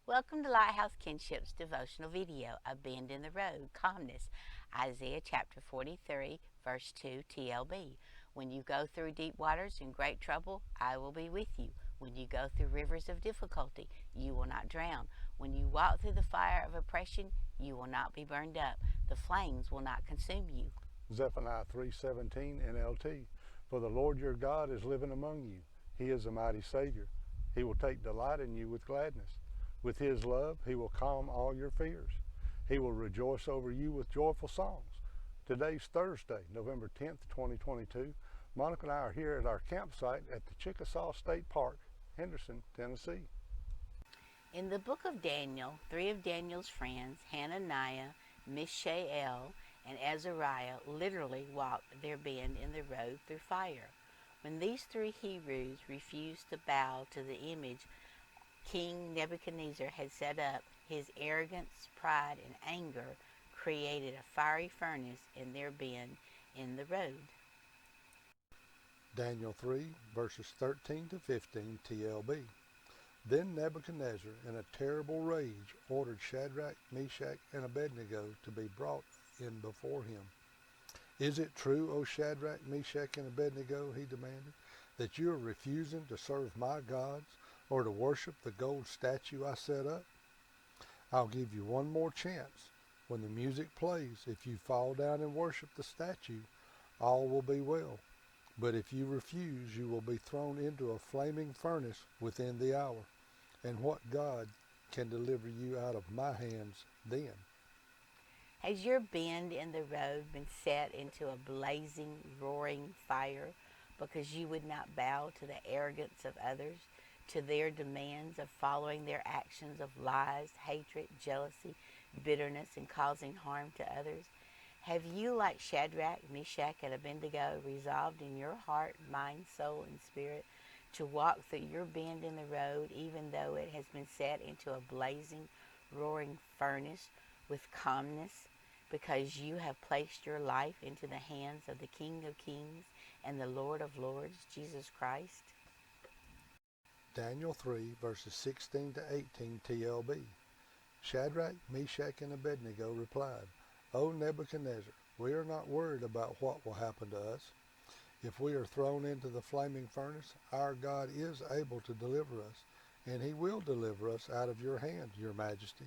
Welcome to Lighthouse KinShip's devotional video, A Bend in the Road, Calmness, Isaiah chapter 43, verse 2, TLB. When you go through deep waters and great trouble, I will be with you. When you go through rivers of difficulty, you will not drown. When you walk through the fire of oppression, you will not be burned up. The flames will not consume you. Zephaniah 3:17 NLT. For the Lord your God is living among you. He is a mighty Savior. He will take delight in you with gladness. With his love, he will calm all your fears. He will rejoice over you with joyful songs. Today's Thursday, November 10th, 2022. Monica and I are here at our campsite at the Chickasaw State Park, Henderson, Tennessee. In the book of Daniel, three of Daniel's friends, Hananiah, Mishael, and Azariah, literally walked their bend in the road through fire. When these three Hebrews refused to bow to the image King Nebuchadnezzar had set up, his arrogance, pride, and anger created a fiery furnace in their bend in the road. Daniel 3, verses 13 to 15 TLB. Then Nebuchadnezzar, in a terrible rage, ordered Shadrach, Meshach, and Abednego to be brought in before him. Is it true, O Shadrach, Meshach, and Abednego, he demanded, that you are refusing to serve my gods or to worship the gold statue I set up? I'll give you one more chance. When the music plays, if you fall down and worship the statue, all will be well. But if you refuse, you will be thrown into a flaming furnace within the hour. And what God can deliver you out of my hands then? Has your bend in the road been set into a blazing, roaring fire because you would not bow to the arrogance of others, to their demands of following their actions of lies, hatred, jealousy, bitterness, and causing harm to others? Have you, like Shadrach, Meshach, and Abednego, resolved in your heart, mind, soul, and spirit to walk through your bend in the road, even though it has been set into a blazing, roaring furnace with calmness, because you have placed your life into the hands of the King of Kings and the Lord of Lords, Jesus Christ? Daniel 3, verses 16 to 18 TLB. Shadrach, Meshach, and Abednego replied, O Nebuchadnezzar, we are not worried about what will happen to us. If we are thrown into the flaming furnace, our God is able to deliver us, and he will deliver us out of your hand, your majesty.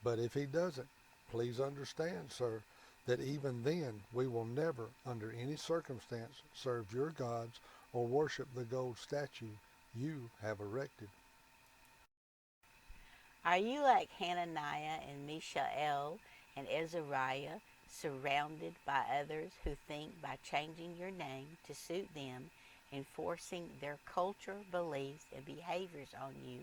But if he doesn't, please understand, sir, that even then we will never, under any circumstance, serve your gods or worship the gold statue you have erected. Are you like Hananiah and Mishael and Azariah, surrounded by others who think by changing your name to suit them and forcing their culture, beliefs, and behaviors on you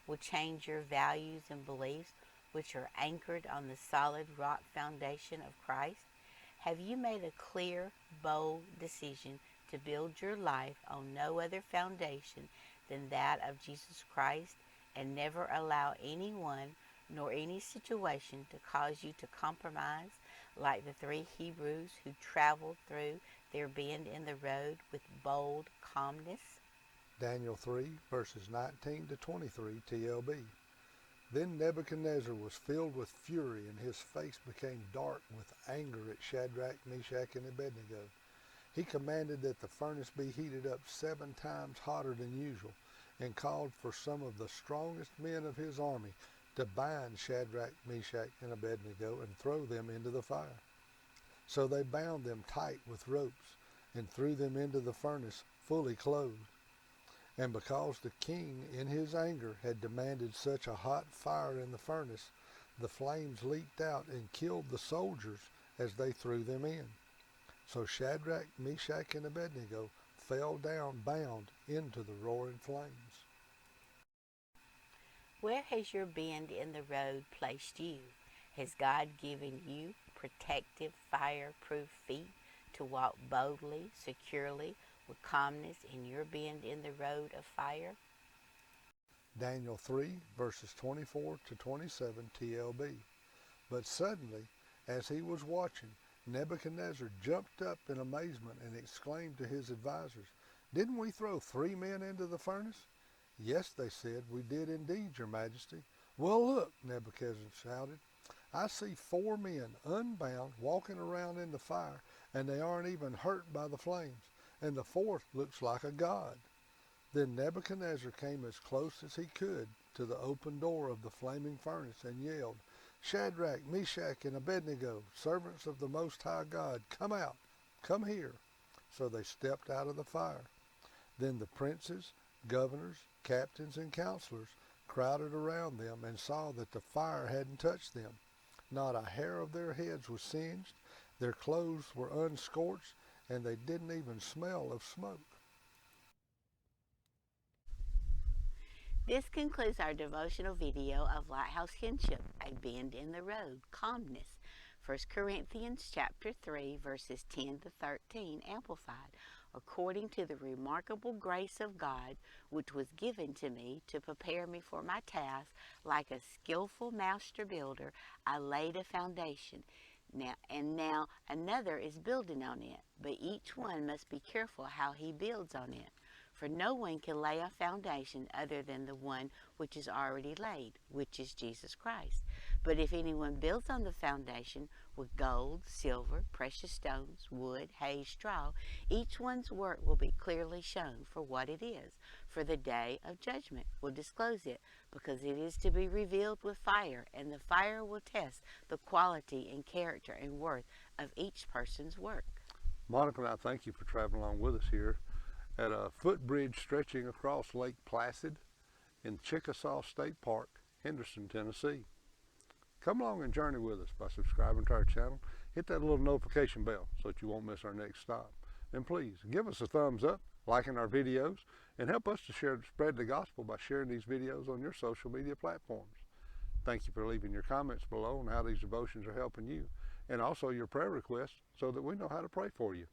will change your values and beliefs, which are anchored on the solid rock foundation of Christ? Have you made a clear, bold decision to build your life on no other foundation than that of Jesus Christ, and never allow anyone nor any situation to cause you to compromise like the three Hebrews who traveled through their bend in the road with bold calmness? Daniel 3, verses 19 to 23 TLB. Then Nebuchadnezzar was filled with fury, and his face became dark with anger at Shadrach, Meshach, and Abednego. He commanded that the furnace be heated up 7 times hotter than usual, and called for some of the strongest men of his army to bind Shadrach, Meshach, and Abednego and throw them into the fire. So they bound them tight with ropes and threw them into the furnace fully clothed. And because the king, in his anger, had demanded such a hot fire in the furnace, the flames leaped out and killed the soldiers as they threw them in. So Shadrach, Meshach, and Abednego fell down bound into the roaring flames. Where has your bend in the road placed you? Has God given you protective, fireproof feet to walk boldly, securely, with calmness in your bend in the road of fire? Daniel 3, verses 24 to 27 TLB. But suddenly, as he was watching, Nebuchadnezzar jumped up in amazement and exclaimed to his advisers, Didn't we throw 3 men into the furnace? Yes, they said, we did indeed, your majesty. Well, look, Nebuchadnezzar shouted. I see 4 men unbound walking around in the fire, and they aren't even hurt by the flames, and the fourth looks like a god. Then Nebuchadnezzar came as close as he could to the open door of the flaming furnace and yelled, Shadrach, Meshach, and Abednego, servants of the Most High God, come out, come here. So they stepped out of the fire. Then the princes, governors, captains, and counselors crowded around them and saw that the fire hadn't touched them. Not a hair of their heads was singed, their clothes were unscorched, and they didn't even smell of smoke. This concludes our devotional video of Lighthouse KinShip, a bend in the road, calmness. 1 Corinthians chapter 3, verses 10 to 13, amplified. According to the remarkable grace of God, which was given to me to prepare me for my task, like a skillful master builder, I laid a foundation. Now another is building on it, but each one must be careful how he builds on it. For no one can lay a foundation other than the one which is already laid, which is Jesus Christ. But if anyone builds on the foundation with gold, silver, precious stones, wood, hay, straw, each one's work will be clearly shown for what it is, for the day of judgment will disclose it, because it is to be revealed with fire, and the fire will test the quality and character and worth of each person's work. Monica and I thank you for traveling along with us here at a footbridge stretching across Lake Placid in Chickasaw State Park, Henderson, Tennessee. Come along and journey with us by subscribing to our channel. Hit that little notification bell so that you won't miss our next stop. And please give us a thumbs up, liking our videos, and help us to spread the gospel by sharing these videos on your social media platforms. Thank you for leaving your comments below on how these devotions are helping you, and also your prayer requests so that we know how to pray for you.